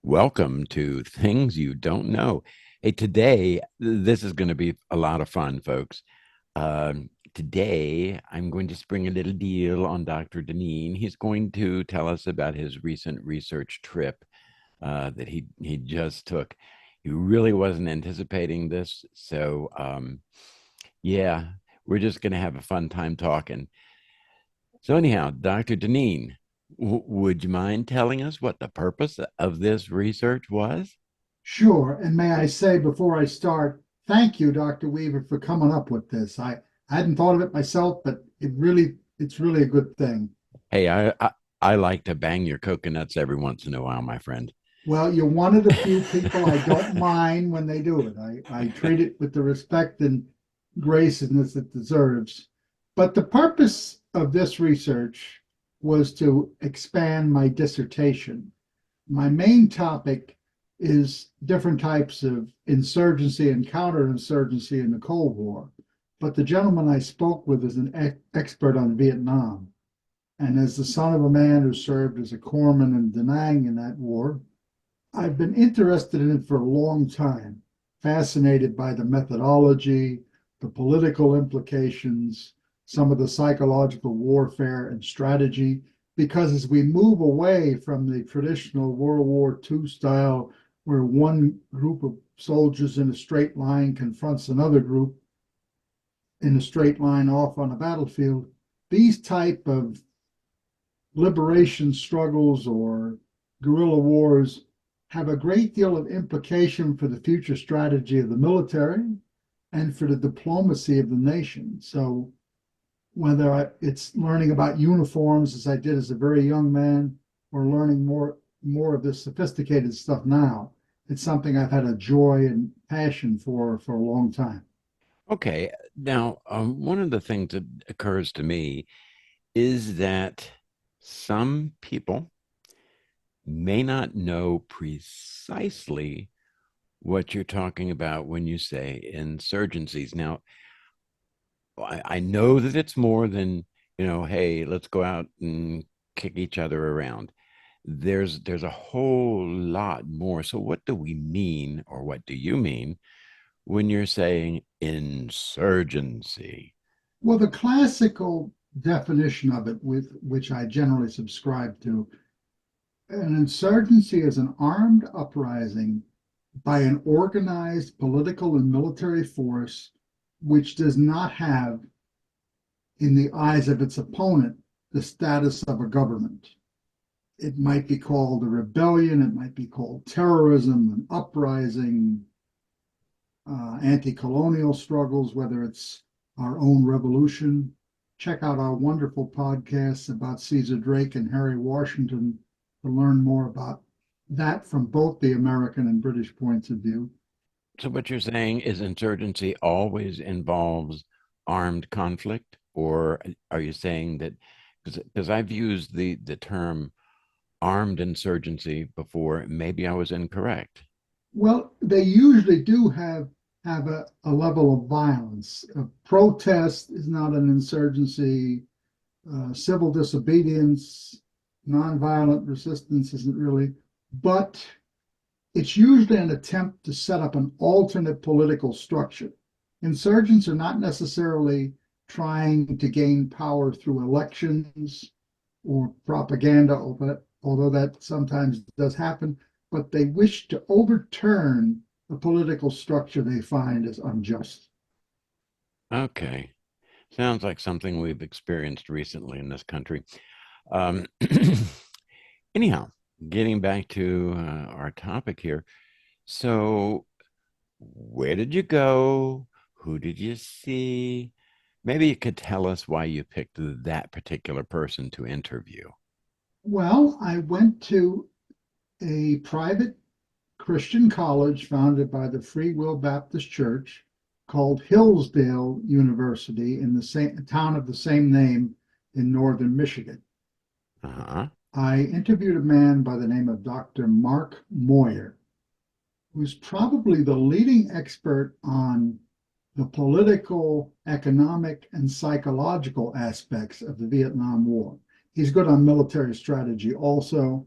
Welcome to Things You Don't Know. Hey, today, this is going to be a lot of fun, folks. Today, I'm going to spring a little deal on Dr. Dineen. He's going to tell us about his recent research trip that he just took. He really wasn't anticipating this. So, yeah, we're just going to have a fun time talking. So, anyhow, Dr. Dineen, would you mind telling us what the purpose of this research was? Sure. And may I say before I start, thank you, Dr. Weaver, for coming up with this. I hadn't thought of it myself, but it's really a good thing. Hey, I like to bang your coconuts every once in a while, my friend. Well, you're one of the few people I don't mind when they do it. I treat it with the respect and graciousness it deserves. But the purpose of this research was to expand my dissertation. My main topic is different types of insurgency and counterinsurgency in the Cold War. But the gentleman I spoke with is an expert on Vietnam. And as the son of a man who served as a corpsman in Dineen in that war, I've been interested in it for a long time, fascinated by the methodology, the political implications, some of the psychological warfare and strategy. Because as we move away from the traditional World War II style, where one group of soldiers in a straight line confronts another group in a straight line off on a battlefield, these type of liberation struggles or guerrilla wars have a great deal of implication for the future strategy of the military and for the diplomacy of the nation. So it's learning about uniforms as I did as a very young man, or learning more of this sophisticated stuff now, it's something I've had a joy and passion for a long time. Okay, now one of the things that occurs to me is that some people may not know precisely what you're talking about when you say insurgencies. Now, I know that it's more than, hey, let's go out and kick each other around. There's a whole lot more. So what do we mean, or what do you mean when you're saying insurgency? Well, the classical definition of it, with which I generally subscribe to, an insurgency is an armed uprising by an organized political and military force which does not have, in the eyes of its opponent, the status of a government. It might be called a rebellion, it might be called terrorism, an uprising, anti colonial struggles, whether it's our own revolution. Check out our wonderful podcasts about Caesar Drake and Harry Washington to learn more about that from both the American and British points of view. So what you're saying is insurgency always involves armed conflict, or are you saying that because I've used the term armed insurgency before, maybe I was incorrect. Well, they usually do have a level of violence. A protest is not an insurgency. Civil disobedience, nonviolent resistance isn't really, but it's usually an attempt to set up an alternate political structure. Insurgents are not necessarily trying to gain power through elections or propaganda, although that sometimes does happen, but they wish to overturn a political structure they find is unjust. Okay. Sounds like something we've experienced recently in this country. Um, anyhow, getting back to our topic here. So, where did you go? Who did you see? Maybe you could tell us why you picked that particular person to interview. Well, I went to a private Christian college founded by the Free Will Baptist Church called Hillsdale University in the same town of the same name in northern Michigan. Uh-huh. I interviewed a man by the name of Dr. Mark Moyer, who's probably the leading expert on the political, economic, and psychological aspects of the Vietnam War. He's good on military strategy also,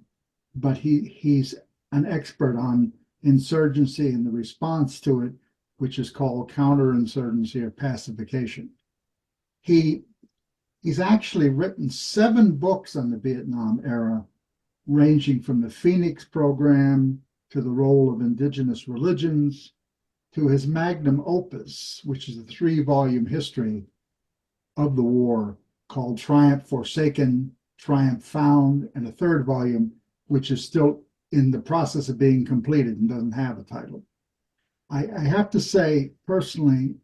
but he's an expert on insurgency and the response to it, which is called counterinsurgency or pacification. He he's actually written 7 books on the Vietnam era, ranging from the Phoenix Program to the role of indigenous religions to his magnum opus, which is a 3 volume history of the war called Triumph Forsaken, Triumph Found, and a 3rd volume, which is still in the process of being completed and doesn't have a title. I have to say, personally,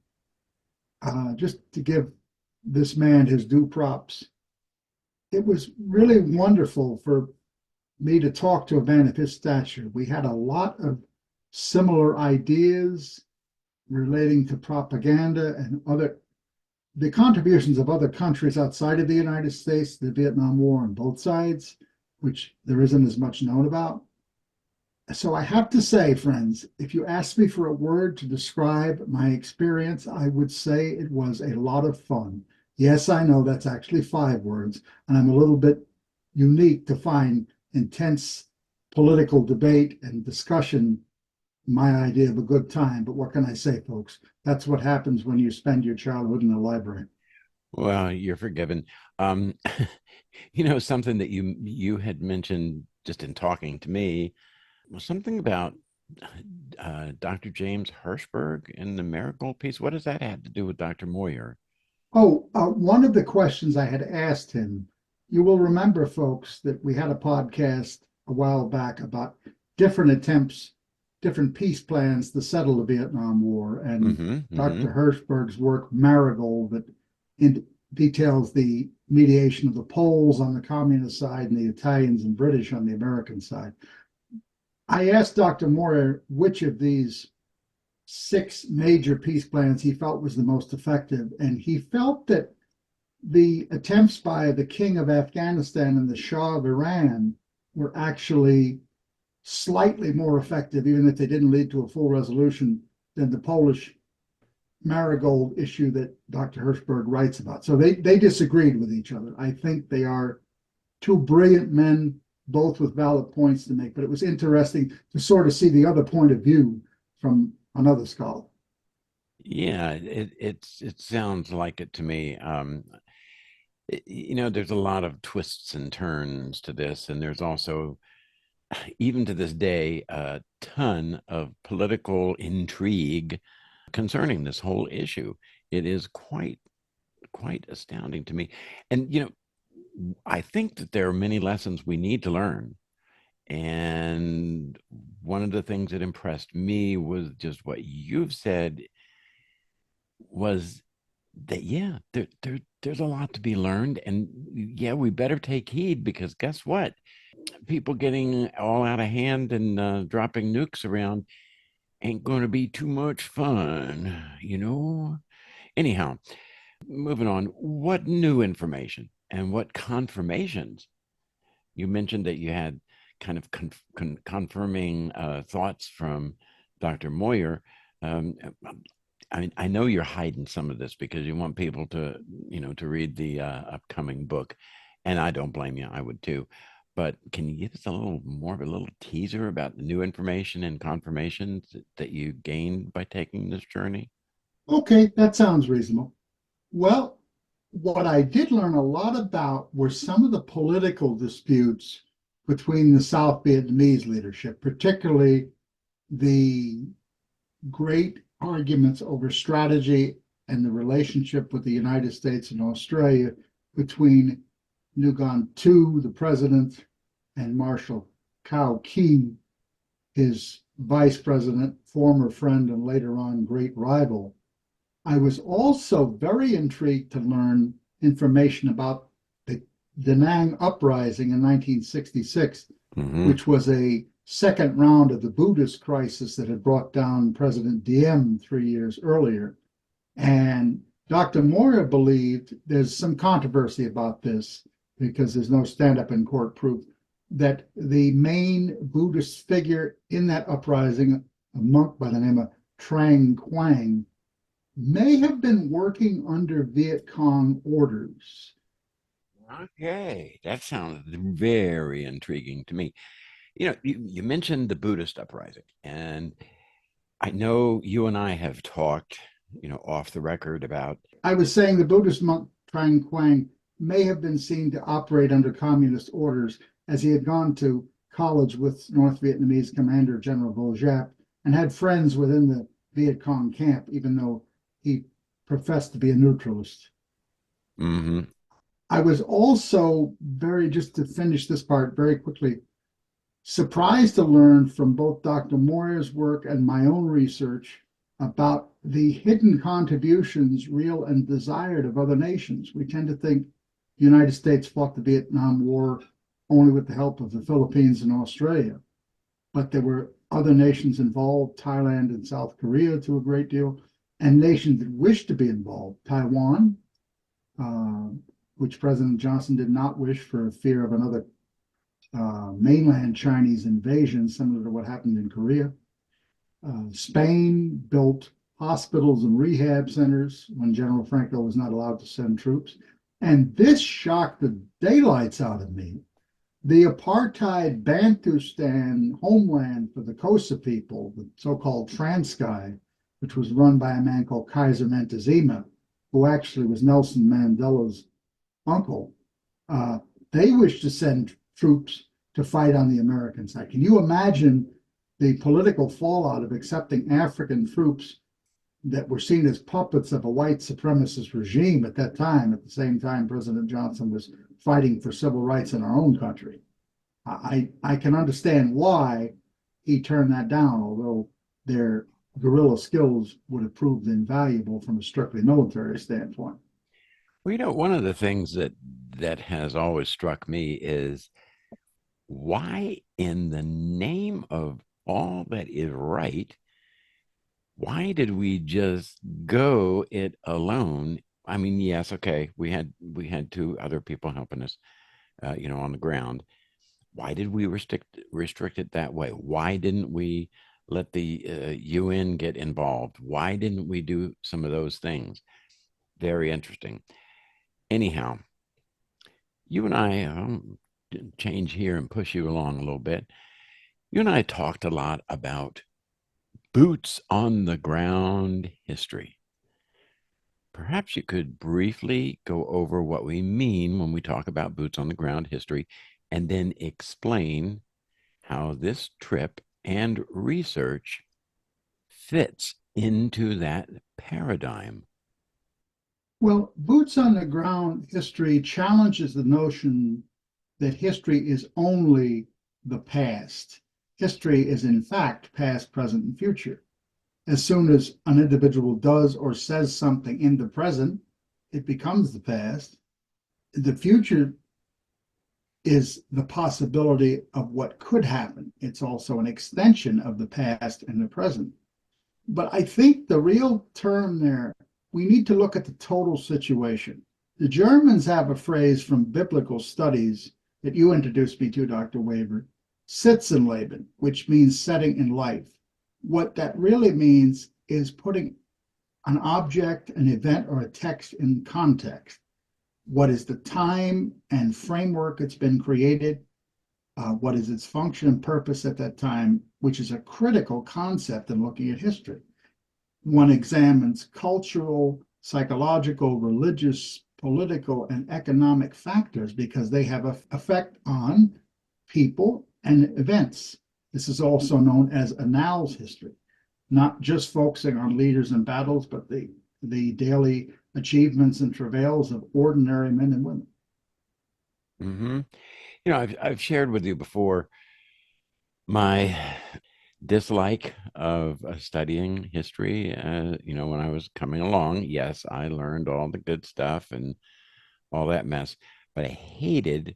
just to give this man his due props, it was really wonderful for me to talk to a man of his stature. We had a lot of similar ideas relating to propaganda and other the contributions of other countries outside of the United States to the Vietnam War on both sides, which there isn't as much known about. So I have to say, friends, if you ask me for a word to describe my experience, I would say it was a lot of fun. Yes, I know that's actually 5 words, and I'm a little bit unique to find intense political debate and discussion my idea of a good time. But what can I say, folks? That's what happens when you spend your childhood in a library. Well, you're forgiven. Um, something that you had mentioned just in talking to me was something about Dr. James Hirschberg and the miracle piece. What does that have to do with Dr. Moyer? Oh, one of the questions I had asked him, you will remember, folks, that we had a podcast a while back about different attempts, different peace plans to settle the Vietnam War, and Mm-hmm. Mm-hmm. Dr. Hirschberg's work, Marigold, that in, details the mediation of the Poles on the communist side and the Italians and British on the American side. I asked Dr. Moyer which of these 6 major peace plans he felt was the most effective, and he felt that the attempts by the king of Afghanistan and the Shah of Iran were actually slightly more effective, even if they didn't lead to a full resolution, than the Polish Marigold issue that Dr. Hirschberg writes about. So they disagreed with each other. I think they are 2 brilliant men, both with valid points to make, but it was interesting to sort of see the other point of view from another scholar. Yeah, it sounds like it to me. There's a lot of twists and turns to this, and there's also, even to this day, a ton of political intrigue concerning this whole issue. It is quite astounding to me. And I think that there are many lessons we need to learn. And one of the things that impressed me was just what you've said was that, yeah, there's a lot to be learned. And yeah, we better take heed, because guess what? People getting all out of hand and dropping nukes around ain't going to be too much fun. Anyhow, moving on, what new information and what confirmations? You mentioned that you had kind of confirming thoughts from Dr. Moyer. Um, I know you're hiding some of this because you want people to read the upcoming book, and I don't blame you. I would too. But can you give us a little more of a little teaser about the new information and confirmations that you gained by taking this journey? Okay, that sounds reasonable. Well, what I did learn a lot about were some of the political disputes between the South Vietnamese leadership, particularly the great arguments over strategy and the relationship with the United States and Australia between Nguyen Tu, the president, and Marshal Cao Ki, his vice president, former friend, and later on great rival. I was also very intrigued to learn information about the Dineen uprising in 1966, Mm-hmm. which was a second round of the Buddhist crisis that had brought down President Diem 3 years earlier. And Dr. Moyer believed there's some controversy about this because there's no stand up in court proof that the main Buddhist figure in that uprising, a monk by the name of Trang Quang, may have been working under Viet Cong orders. Okay, that sounds very intriguing to me. You mentioned the Buddhist uprising, and I know you and I have talked, off the record about. I was saying the Buddhist monk Trang Quang may have been seen to operate under communist orders as he had gone to college with North Vietnamese Commander General Vo Giap and had friends within the Viet Cong camp, even though he professed to be a neutralist. Hmm. I was also just to finish this part very quickly, surprised to learn from both Dr. Moyer's work and my own research about the hidden contributions, real and desired, of other nations. We tend to think the United States fought the Vietnam War only with the help of the Philippines and Australia, but there were other nations involved, Thailand and South Korea to a great deal, and nations that wished to be involved. Taiwan, uh, which President Johnson did not wish for fear of another mainland Chinese invasion, similar to what happened in Korea. Spain built hospitals and rehab centers when General Franco was not allowed to send troops. And this shocked the daylights out of me. The apartheid Bantustan homeland for the Xhosa people, the so-called Transkei, which was run by a man called Kaiser Montezuma, who actually was Nelson Mandela's uncle, uh, they wished to send troops to fight on the American side. Can you imagine the political fallout of accepting African troops that were seen as puppets of a white supremacist regime at that time, at the same time President Johnson was fighting for civil rights in our own country? I can understand why he turned that down, although their guerrilla skills would have proved invaluable from a strictly military standpoint. Well, one of the things that has always struck me is why, in the name of all that is right, why did we just go it alone? I mean, yes, okay, we had two other people helping us, on the ground. Why did we restrict it that way? Why didn't we let the UN get involved? Why didn't we do some of those things? Very interesting. Anyhow, you and I change here and push you along a little bit. You and I talked a lot about boots on the ground history. Perhaps you could briefly go over what we mean when we talk about boots on the ground history and then explain how this trip and research fits into that paradigm. Well, boots on the ground history challenges the notion that history is only the past. History is, in fact, past, present, and future. As soon as an individual does or says something in the present, it becomes the past. The future is the possibility of what could happen. It's also an extension of the past and the present. But I think the real term there, we need to look at the total situation. The Germans have a phrase from biblical studies that you introduced me to, Dr. Weber, Sitzenleben, which means setting in life. What that really means is putting an object, an event, or a text in context. What is the time and framework it's been created? What is its function and purpose at that time, which is a critical concept in looking at history. One examines cultural, psychological, religious, political, and economic factors because they have an effect on people and events. This is also known as annals history, not just focusing on leaders and battles, but the daily achievements and travails of ordinary men and women. Mm-hmm. I've shared with you before my dislike of studying history. When I was coming along, yes, I learned all the good stuff and all that mess, but I hated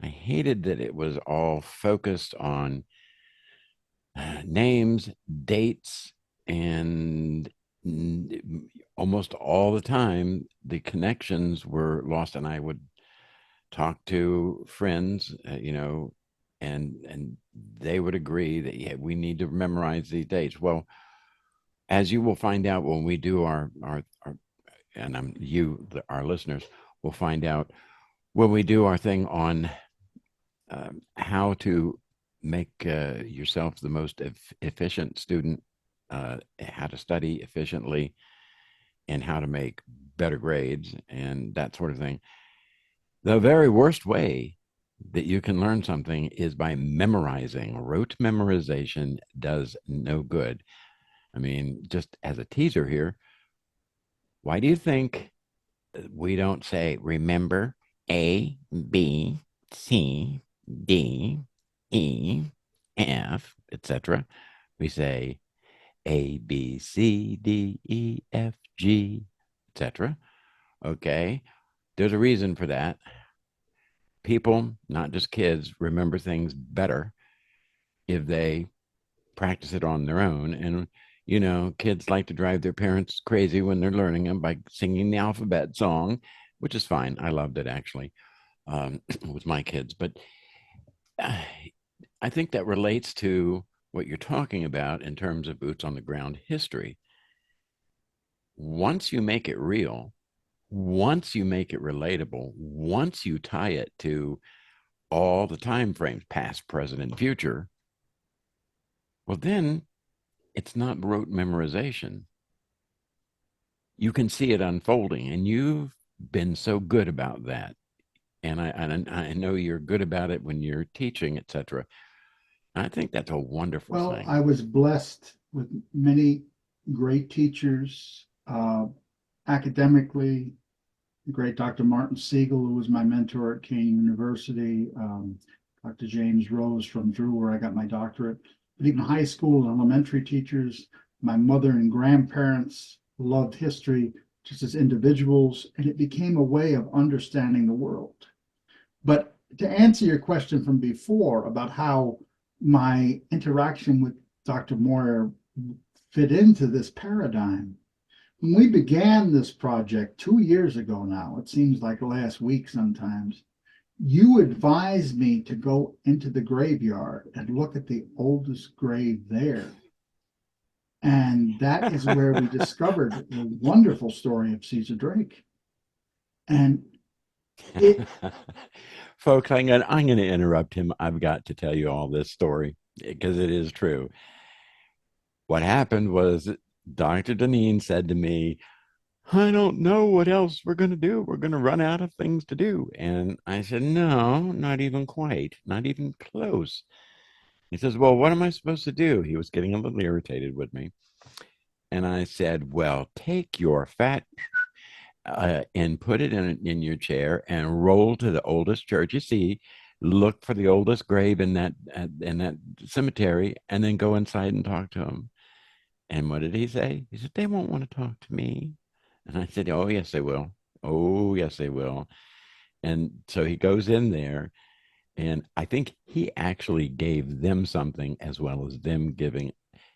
that it was all focused on names, dates, and almost all the time the connections were lost. And I would talk to friends, and they would agree that yeah, we need to memorize these dates. Well, as you will find out when we do our and our listeners will find out when we do our thing on how to make yourself the most efficient student, how to study efficiently, and how to make better grades and that sort of thing. The very worst way that you can learn something is by memorizing. Rote memorization does no good. I mean, just as a teaser here, why do you think we don't say remember A, B, C, D, E, F, etc.? We say A, B, C, D, E, F, G, etc. Okay. There's a reason for that. People, not just kids, remember things better if they practice it on their own. And, kids like to drive their parents crazy when they're learning them by singing the alphabet song, which is fine. I loved it actually with my kids. But I think that relates to what you're talking about in terms of boots on the ground history. Once you make it real, once you make it relatable, once you tie it to all the time frames, past, present, and future, well, then it's not rote memorization. You can see it unfolding, and you've been so good about that. And I know you're good about it when you're teaching, etc. I think that's a wonderful Well, I thing. was blessed with many great teachers, academically. The great Dr. Martin Siegel, who was my mentor at Kean University, Dr. James Rose from Drew, where I got my doctorate, but even high school and elementary teachers, my mother and grandparents loved history just as individuals, and it became a way of understanding the world. But to answer your question from before about how my interaction with Dr. Moyer fit into this paradigm, when we began this project 2 years ago now, it seems like last week sometimes, you advised me to go into the graveyard and look at the oldest grave there. And that is where we discovered the wonderful story of Caesar Drake. And it, Folks, I'm gonna interrupt him. I've got to tell you all this story because it is true. What happened was Dr. Dineen said to me, I don't know what else we're going to do. We're going to run out of things to do. And I said, No, not even quite, not even close. He says, Well, what am I supposed to do? He was getting a little irritated with me. And I said, Well, take your fat and put it in your chair and roll to the oldest church you see. Look for the oldest grave in that cemetery, and then go inside and talk to him. And what did he say? He said, They won't want to talk to me. And I said, Oh, yes, they will. Oh, yes, they will. And so he goes in there, and I think he actually gave them something as well as them giving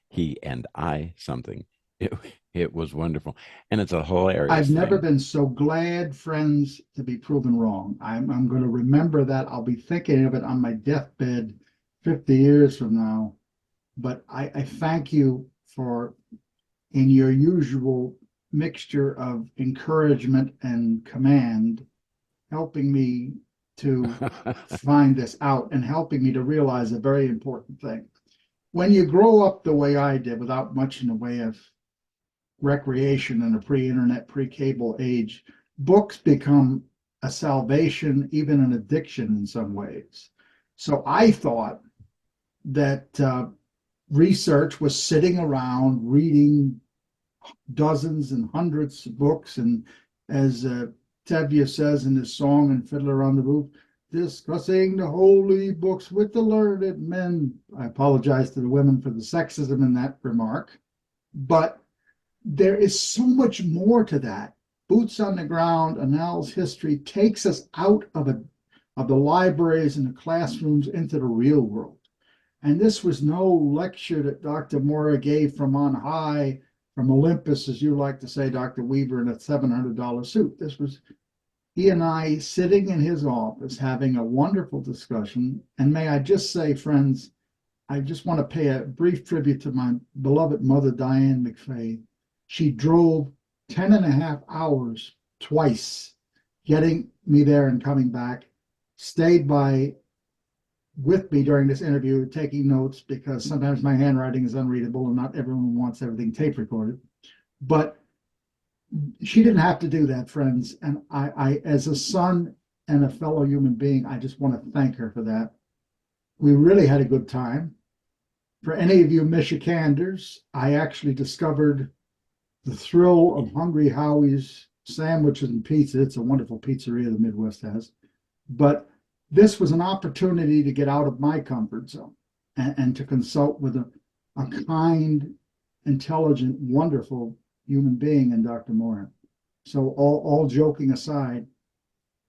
he and I something. It, it was wonderful. And it's a I've hilarious never thing. been so glad, friends, to be proven wrong. I'm going to remember that. I'll be thinking of it on my deathbed 50 years from now. But I thank you for, in your usual mixture of encouragement and command, helping me to find this out and helping me to realize a very important thing. When you grow up the way I did, without much in the way of recreation in a pre-internet, pre-cable age, books become a salvation, even an addiction in some ways. So I thought that research was sitting around reading dozens and hundreds of books, and as Tevye says in his song "And Fiddler on the Roof," discussing the holy books with the learned men. I apologize to the women for the sexism in that remark, but there is so much more to that. Boots on the ground, Annals history takes us out of the libraries and the classrooms into the real world. And this was no lecture that Dr. Mora gave from on high, from Olympus, as you like to say, Dr. Weaver, in a $700 suit. This was he and I sitting in his office having a wonderful discussion. And may I just say, friends, I just want to pay a brief tribute to my beloved mother, Diane McFay. She drove 10 and a half hours twice, getting me there and coming back, stayed by with me during this interview, taking notes because sometimes my handwriting is unreadable and not everyone wants everything tape recorded. But she didn't have to do that, friends. And as a son and a fellow human being, I just want to thank her for that. We really had a good time. For any of you Michiganders, I actually discovered the thrill of Hungry Howie's sandwiches and pizza. It's a wonderful pizzeria the Midwest has. But this was an opportunity to get out of my comfort zone and to consult with a kind, intelligent, wonderful human being in Dr. Moran. So, all joking aside,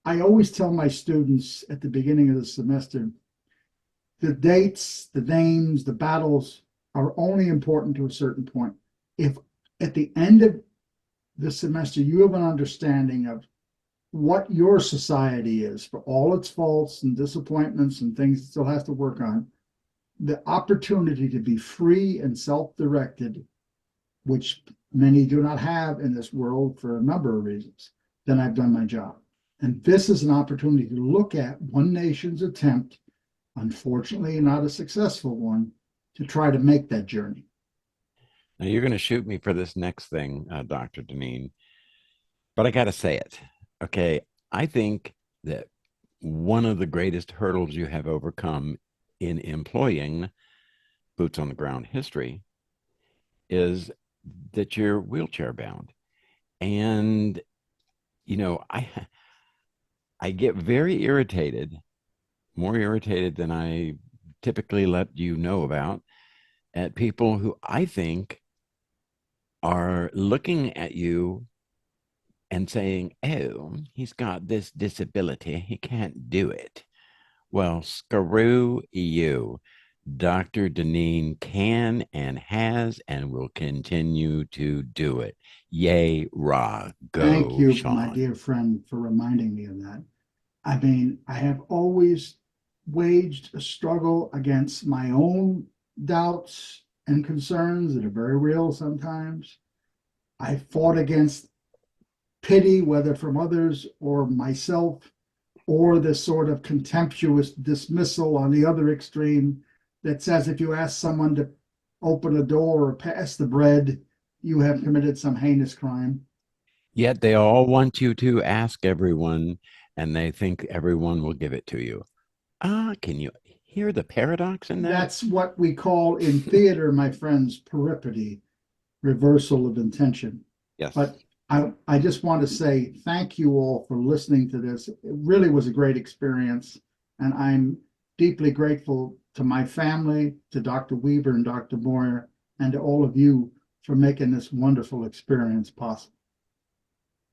I always tell my students at the beginning of the semester the dates, the names, the battles are only important to a certain point. If at the end of the semester you have an understanding of what your society is for all its faults and disappointments and things it still has to work on, the opportunity to be free and self directed, which many do not have in this world for a number of reasons, then I've done my job. And this is an opportunity to look at one nation's attempt, unfortunately, not a successful one, to try to make that journey. Now you're going to shoot me for this next thing, Dr. Dineen, but I got to say it. Okay. I think that one of the greatest hurdles you have overcome in employing boots on the ground history is that you're wheelchair bound. And, you know, I get very irritated, more irritated than I typically let you know about, at people who I think are looking at you and saying, oh, he's got this disability. He can't do it. Well, screw you. Dr. Dineen can and has and will continue to do it. Yay, rah, Thank go, you, my Sean. dear friend, for reminding me of that. I mean, I have always waged a struggle against my own doubts and concerns that are very real sometimes. I fought against pity, whether from others or myself, or this sort of contemptuous dismissal on the other extreme that says if you ask someone to open a door or pass the bread, you have committed some heinous crime. Yet they all want you to ask everyone, and they think everyone will give it to you. Ah, can you hear the paradox in that? That's what we call in theater, my friends, peripety, reversal of intention. Yes. But I just want to say thank you all for listening to this. It really was a great experience. And I'm deeply grateful to my family, to Dr. Weaver and Dr. Moyer, and to all of you for making this wonderful experience possible.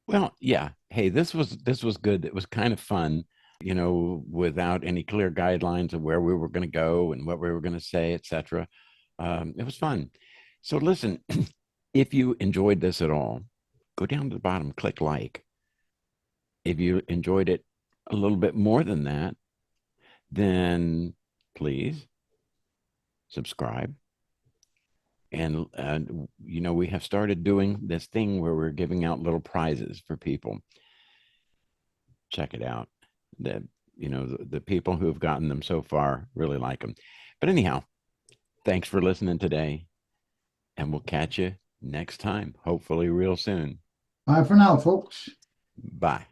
Well, yeah. Hey, this was good. It was kind of fun, without any clear guidelines of where we were going to go and what we were going to say, etc. It was fun. So listen, if you enjoyed this at all, go down to the bottom, click like. If you enjoyed it a little bit more than that, then please subscribe. And we have started doing this thing where we're giving out little prizes for people. Check it out. The people who have gotten them so far really like them. But anyhow, thanks for listening today, and we'll catch you next time, hopefully real soon. Bye for now, folks. Bye.